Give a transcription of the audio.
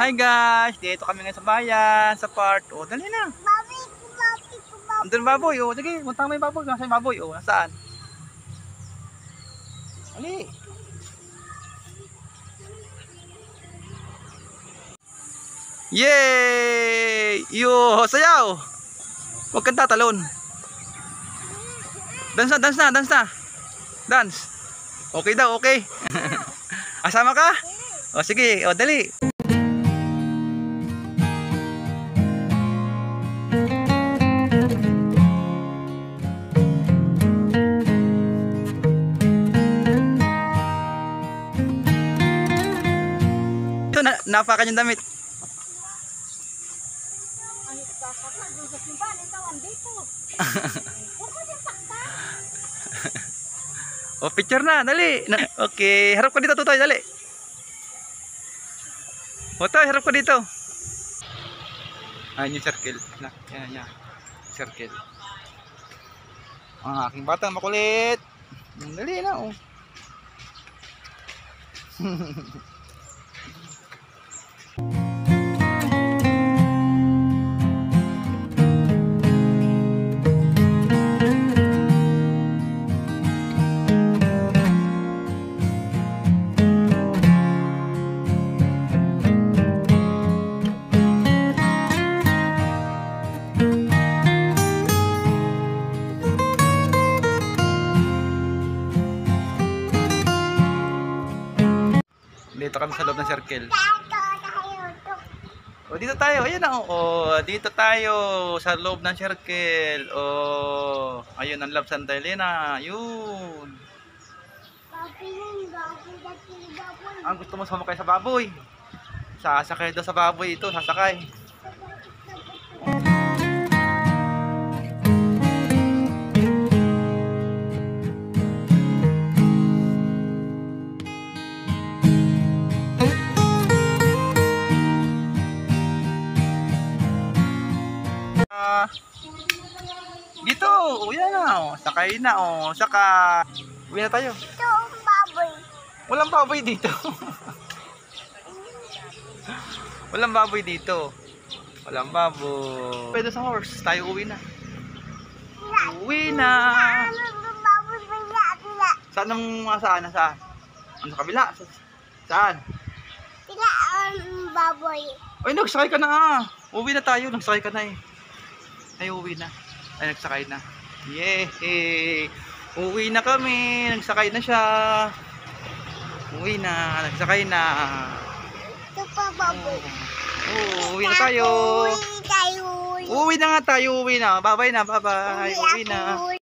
Hi guys, dito kami ngayon sa bayan, sa park. O, dali na. Baboy. Andun baboy, o. Sige, punta mo yung baboy. Nasaan yung baboy, o. Nasaan? Dali. Yay! Yo, sayaw! Huwag kang tatalon. Dance na, dance na, dance na. Dance. Okay daw, okay. Asama ka? O, sige, o, dali. Ito, napakan yung damit. Ang kakaka, doon sa simbahan, ikaw andito. Huwag ko siyang sakta. O, picture na, dali. Okay, harap ka dito, Tutoy, dali. O, Toy, harap ka dito. Ayan yung circle. Yan. Circle. Ang aking batang makulit. Dali na, oh. Dito kami sa loob ng circle. O, dito tayo. Ayan na. O, dito tayo sa loob ng circle. O, ayun ang Love Santa Elena. Yun. Ang gusto mo sumakay sa baboy. Sasakay daw sa baboy ito. Sasakay. Dito, uwi na, oh. Sakay na, oh. Saka, uwi na tayo. Ito ang baboy. Walang baboy dito. Walang baboy dito. Walang baboy. Pwede sa horse, tayo uwi na. Uwi na. Baboy ba niya? Saan saan? Saan? Ano sa kabila? Saan? Sila ang baboy. Ay, nagsakay ka na, ah. Uwi na tayo, nagsakay ka na eh. Ay, uwi na. Ay, nagsakay na. Yay! Uwi na kami. Nagsakay na siya. Uwi na. Nagsakay na. Ito pa baboy. Uwi na tayo. Uwi tayo. Uwi na nga tayo. Uwi na. Bye-bye na. Bye-bye. Uwi na.